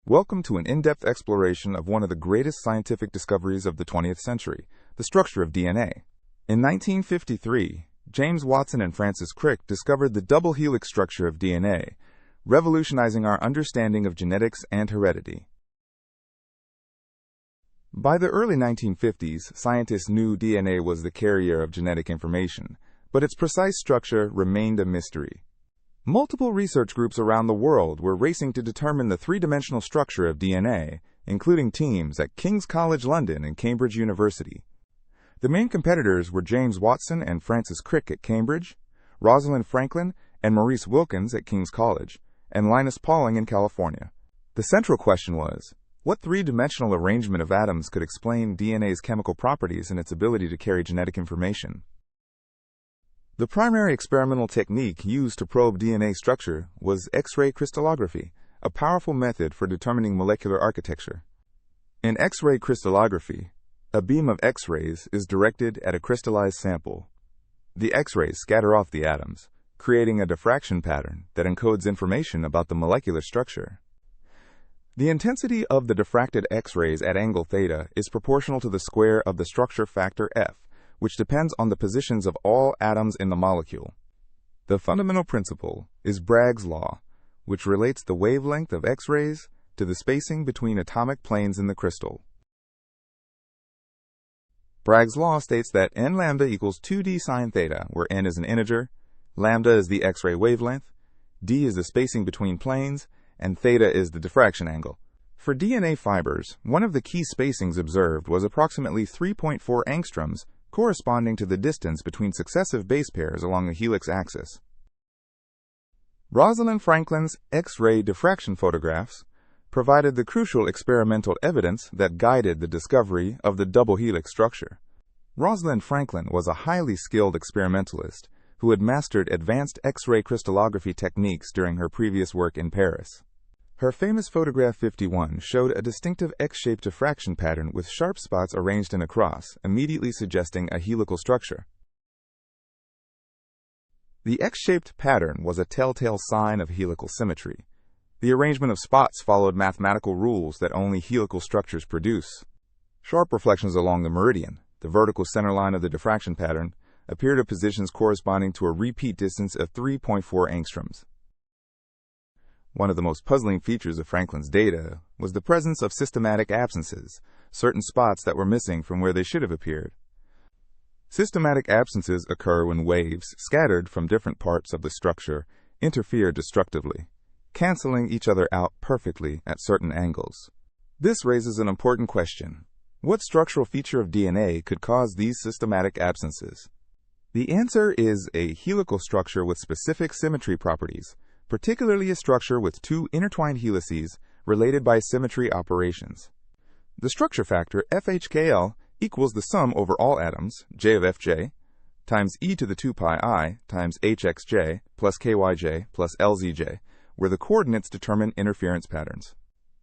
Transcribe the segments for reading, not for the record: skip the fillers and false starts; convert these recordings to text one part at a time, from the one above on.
Welcome to an in-depth exploration of one of the greatest scientific discoveries of the 20th century, the structure of DNA. In 1953, James Watson and Francis Crick discovered the double helix structure of DNA, revolutionizing our understanding of genetics and heredity. By the early 1950s, scientists knew DNA was the carrier of genetic information, but its precise structure remained a mystery. Multiple research groups around the world were racing to determine the three-dimensional structure of DNA, including teams at King's College London and Cambridge University. The main competitors were James Watson and Francis Crick at Cambridge, Rosalind Franklin and Maurice Wilkins at King's College, and Linus Pauling in California. The central question was, what three-dimensional arrangement of atoms could explain DNA's chemical properties and its ability to carry genetic information? The primary experimental technique used to probe DNA structure was X-ray crystallography, a powerful method for determining molecular architecture. In X-ray crystallography, a beam of X-rays is directed at a crystallized sample. The X-rays scatter off the atoms, creating a diffraction pattern that encodes information about the molecular structure. The intensity of the diffracted X-rays at angle theta is proportional to the square of the structure factor F, which depends on the positions of all atoms in the molecule. The fundamental principle is Bragg's law, which relates the wavelength of X-rays to the spacing between atomic planes in the crystal. Bragg's law states that n lambda equals 2d sine theta, where n is an integer, lambda is the X-ray wavelength, d is the spacing between planes, and theta is the diffraction angle. For DNA fibers, one of the key spacings observed was approximately 3.4 angstroms, corresponding to the distance between successive base pairs along the helix axis. Rosalind Franklin's X-ray diffraction photographs provided the crucial experimental evidence that guided the discovery of the double helix structure. Rosalind Franklin was a highly skilled experimentalist who had mastered advanced X-ray crystallography techniques during her previous work in Paris. Her famous photograph 51 showed a distinctive X-shaped diffraction pattern with sharp spots arranged in a cross, immediately suggesting a helical structure. The X-shaped pattern was a telltale sign of helical symmetry. The arrangement of spots followed mathematical rules that only helical structures produce. Sharp reflections along the meridian, the vertical centerline of the diffraction pattern, appeared at positions corresponding to a repeat distance of 3.4 angstroms. One of the most puzzling features of Franklin's data was the presence of systematic absences, certain spots that were missing from where they should have appeared. Systematic absences occur when waves, scattered from different parts of the structure, interfere destructively, canceling each other out perfectly at certain angles. This raises an important question. What structural feature of DNA could cause these systematic absences? The answer is a helical structure with specific symmetry properties, particularly a structure with two intertwined helices related by symmetry operations. The structure factor FHKL equals the sum over all atoms, J of Fj, times e to the 2 pi I times Hxj plus Kyj plus Lzj, where the coordinates determine interference patterns.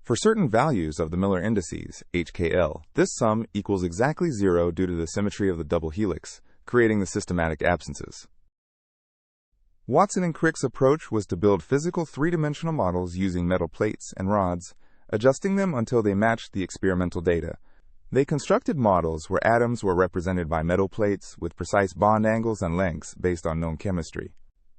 For certain values of the Miller indices, HKL, this sum equals exactly 0 due to the symmetry of the double helix, creating the systematic absences. Watson and Crick's approach was to build physical three-dimensional models using metal plates and rods, adjusting them until they matched the experimental data. They constructed models where atoms were represented by metal plates with precise bond angles and lengths based on known chemistry.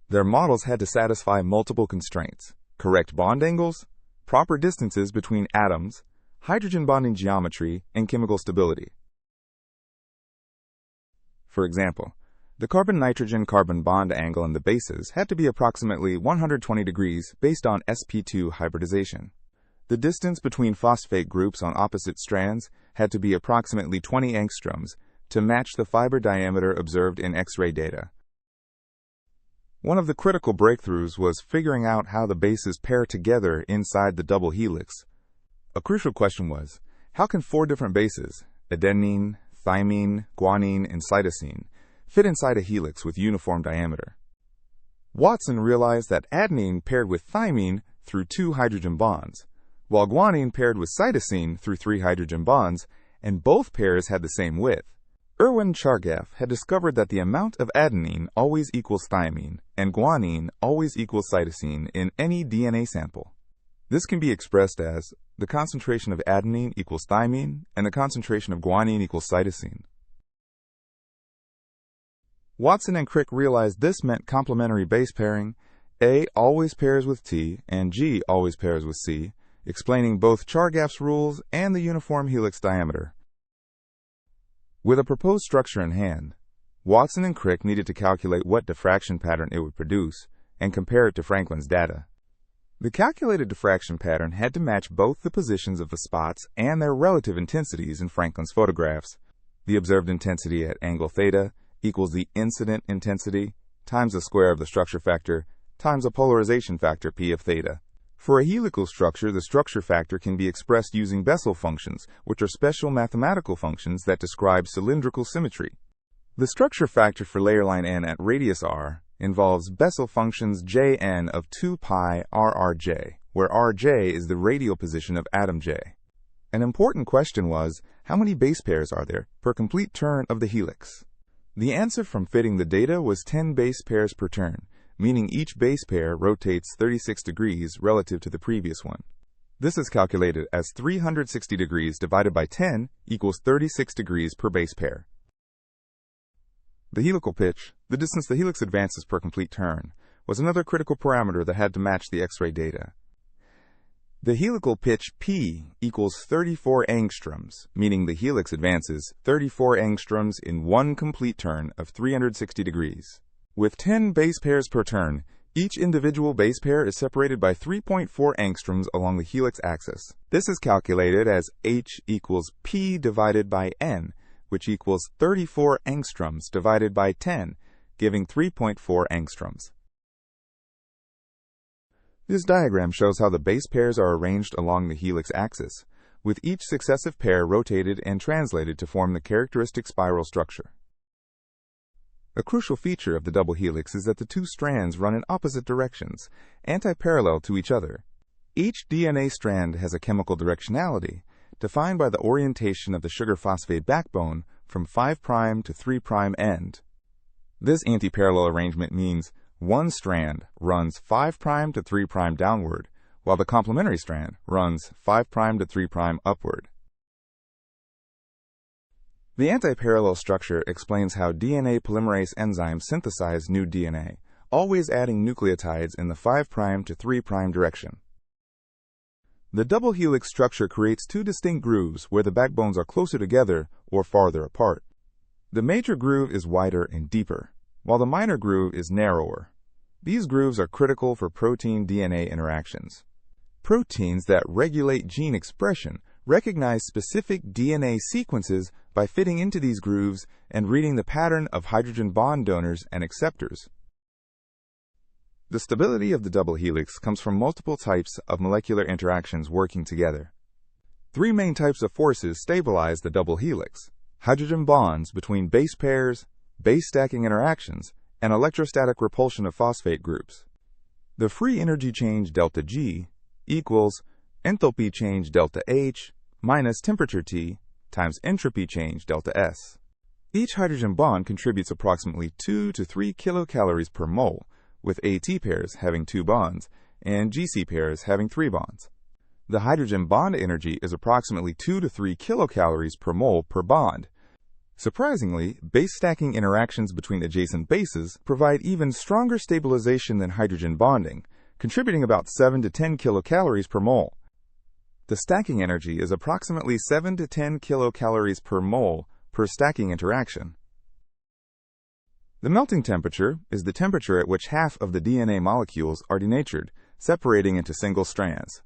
Their models had to satisfy multiple constraints: correct bond angles, proper distances between atoms, hydrogen bonding geometry, and chemical stability. For example, the carbon-nitrogen-carbon bond angle in the bases had to be approximately 120 degrees based on sp2 hybridization. The distance between phosphate groups on opposite strands had to be approximately 20 angstroms to match the fiber diameter observed in X-ray data. One of the critical breakthroughs was figuring out how the bases pair together inside the double helix. A crucial question was, how can four different bases, adenine, thymine, guanine, and cytosine, fit inside a helix with uniform diameter? Watson realized that adenine paired with thymine through 2 hydrogen bonds, while guanine paired with cytosine through 3 hydrogen bonds, and both pairs had the same width. Erwin Chargaff had discovered that the amount of adenine always equals thymine, and guanine always equals cytosine in any DNA sample. This can be expressed as the concentration of adenine equals thymine and the concentration of guanine equals cytosine. Watson and Crick realized this meant complementary base pairing. A always pairs with T and G always pairs with C, explaining both Chargaff's rules and the uniform helix diameter. With a proposed structure in hand, Watson and Crick needed to calculate what diffraction pattern it would produce and compare it to Franklin's data. The calculated diffraction pattern had to match both the positions of the spots and their relative intensities in Franklin's photographs. The observed intensity at angle theta equals the incident intensity times the square of the structure factor times a polarization factor P of theta. For a helical structure, the structure factor can be expressed using Bessel functions, which are special mathematical functions that describe cylindrical symmetry. The structure factor for layer line n at radius r involves Bessel functions Jn of 2 pi rrj, where rj is the radial position of atom j. An important question was, how many base pairs are there per complete turn of the helix? The answer from fitting the data was 10 base pairs per turn, meaning each base pair rotates 36 degrees relative to the previous one. This is calculated as 360 degrees divided by 10 equals 36 degrees per base pair. The helical pitch, the distance the helix advances per complete turn, was another critical parameter that had to match the X-ray data. The helical pitch P equals 34 angstroms, meaning the helix advances 34 angstroms in one complete turn of 360 degrees. With 10 base pairs per turn, each individual base pair is separated by 3.4 angstroms along the helix axis. This is calculated as H equals P divided by N, which equals 34 angstroms divided by 10, giving 3.4 angstroms. This diagram shows how the base pairs are arranged along the helix axis, with each successive pair rotated and translated to form the characteristic spiral structure. A crucial feature of the double helix is that the two strands run in opposite directions, anti-parallel to each other. Each DNA strand has a chemical directionality, defined by the orientation of the sugar phosphate backbone from 5' to 3' end. This anti-parallel arrangement means one strand runs 5' to 3' downward, while the complementary strand runs 5' to 3' upward. The anti-parallel structure explains how DNA polymerase enzymes synthesize new DNA, always adding nucleotides in the 5' to 3' direction. The double helix structure creates two distinct grooves where the backbones are closer together or farther apart. The major groove is wider and deeper, while the minor groove is narrower. These grooves are critical for protein-DNA interactions. Proteins that regulate gene expression recognize specific DNA sequences by fitting into these grooves and reading the pattern of hydrogen bond donors and acceptors. The stability of the double helix comes from multiple types of molecular interactions working together. Three main types of forces stabilize the double helix: hydrogen bonds between base pairs, base stacking interactions, and electrostatic repulsion of phosphate groups. The free energy change delta G equals enthalpy change delta H minus temperature T times entropy change delta S. Each hydrogen bond contributes approximately 2 to 3 kilocalories per mole, with AT pairs having 2 bonds and GC pairs having 3 bonds. The hydrogen bond energy is approximately 2 to 3 kilocalories per mole per bond. Surprisingly, base stacking interactions between adjacent bases provide even stronger stabilization than hydrogen bonding, contributing about 7 to 10 kilocalories per mole. The stacking energy is approximately 7 to 10 kilocalories per mole per stacking interaction. The melting temperature is the temperature at which half of the DNA molecules are denatured, separating into single strands.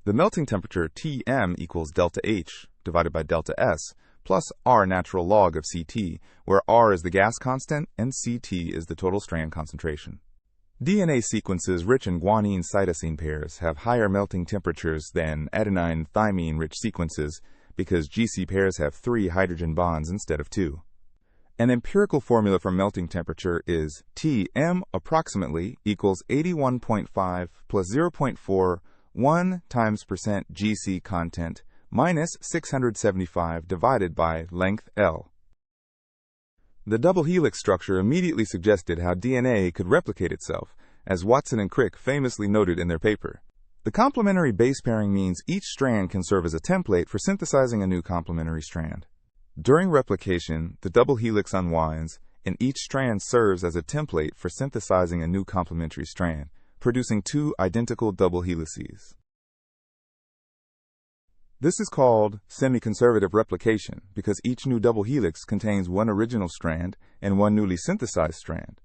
The melting temperature Tm equals delta H divided by delta S plus R natural log of Ct, where R is the gas constant and Ct is the total strand concentration. DNA sequences rich in guanine cytosine pairs have higher melting temperatures than adenine thymine rich sequences because GC pairs have 3 hydrogen bonds instead of 2. An empirical formula for melting temperature is Tm approximately equals 81.5 plus 0.41 times percent GC content minus 675 divided by length L. The double helix structure immediately suggested how DNA could replicate itself, as Watson and Crick famously noted in their paper. The complementary base pairing means each strand can serve as a template for synthesizing a new complementary strand. During replication, the double helix unwinds, and each strand serves as a template for synthesizing a new complementary strand, producing two identical double helices. This is called semi-conservative replication because each new double helix contains one original strand and one newly synthesized strand.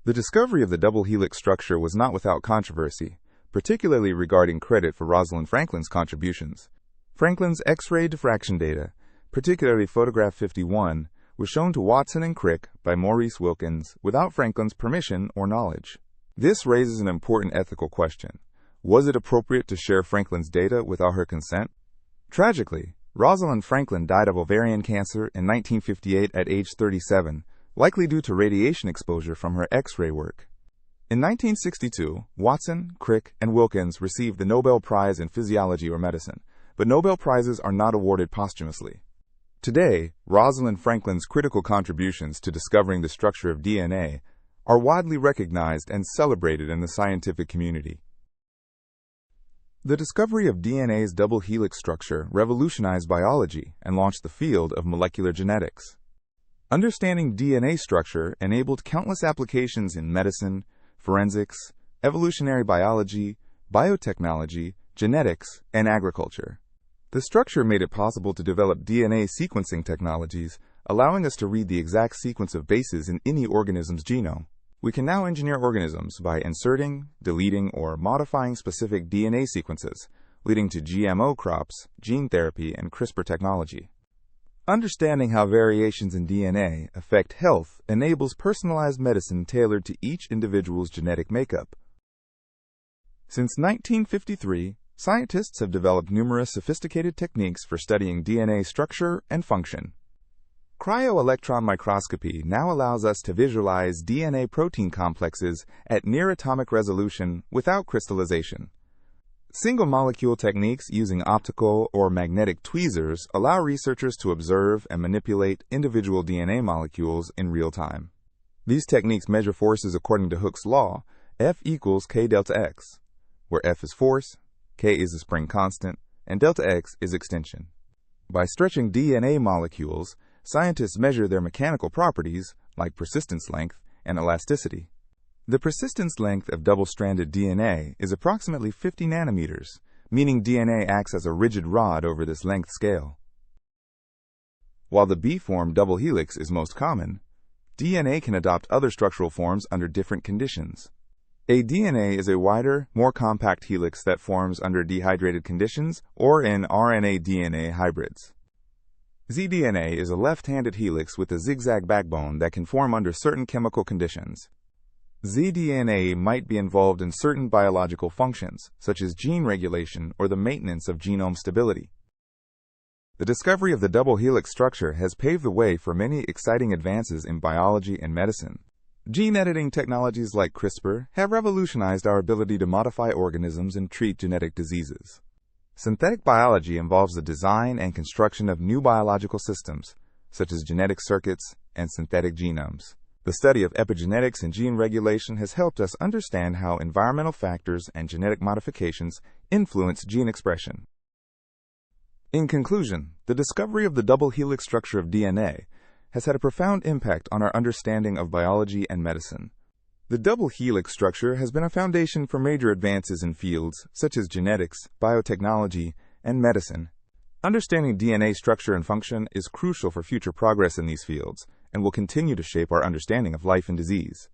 The discovery of the double helix structure was not without controversy, particularly regarding credit for Rosalind Franklin's contributions. Franklin's X-ray diffraction data, particularly photograph 51, was shown to Watson and Crick by Maurice Wilkins without Franklin's permission or knowledge. This raises an important ethical question. Was it appropriate to share Franklin's data without her consent? Tragically, Rosalind Franklin died of ovarian cancer in 1958 at age 37, likely due to radiation exposure from her X-ray work. In 1962, Watson, Crick, and Wilkins received the Nobel Prize in Physiology or Medicine, but Nobel Prizes are not awarded posthumously. Today, Rosalind Franklin's critical contributions to discovering the structure of DNA are widely recognized and celebrated in the scientific community. The discovery of DNA's double helix structure revolutionized biology and launched the field of molecular genetics. Understanding DNA structure enabled countless applications in medicine, forensics, evolutionary biology, biotechnology, genetics, and agriculture. The structure made it possible to develop DNA sequencing technologies, allowing us to read the exact sequence of bases in any organism's genome. We can now engineer organisms by inserting, deleting, or modifying specific DNA sequences, leading to GMO crops, gene therapy, and CRISPR technology. Understanding how variations in DNA affect health enables personalized medicine tailored to each individual's genetic makeup. Since 1953, scientists have developed numerous sophisticated techniques for studying DNA structure and function. Cryo-electron microscopy now allows us to visualize DNA protein complexes at near-atomic resolution without crystallization. Single-molecule techniques using optical or magnetic tweezers allow researchers to observe and manipulate individual DNA molecules in real time. These techniques measure forces according to Hooke's law, F equals K delta X, where F is force, K is the spring constant, and delta X is extension. By stretching DNA molecules, scientists measure their mechanical properties, like persistence length and elasticity. The persistence length of double-stranded DNA is approximately 50 nanometers, meaning DNA acts as a rigid rod over this length scale. While the B-form double helix is most common, DNA can adopt other structural forms under different conditions. A DNA is a wider, more compact helix that forms under dehydrated conditions or in RNA-DNA hybrids. zDNA is a left-handed helix with a zigzag backbone that can form under certain chemical conditions. zDNA might be involved in certain biological functions, such as gene regulation or the maintenance of genome stability. The discovery of the double helix structure has paved the way for many exciting advances in biology and medicine. Gene editing technologies like CRISPR have revolutionized our ability to modify organisms and treat genetic diseases. Synthetic biology involves the design and construction of new biological systems, such as genetic circuits and synthetic genomes. The study of epigenetics and gene regulation has helped us understand how environmental factors and genetic modifications influence gene expression. In conclusion, the discovery of the double helix structure of DNA has had a profound impact on our understanding of biology and medicine. The double helix structure has been a foundation for major advances in fields such as genetics, biotechnology, and medicine. Understanding DNA structure and function is crucial for future progress in these fields and will continue to shape our understanding of life and disease.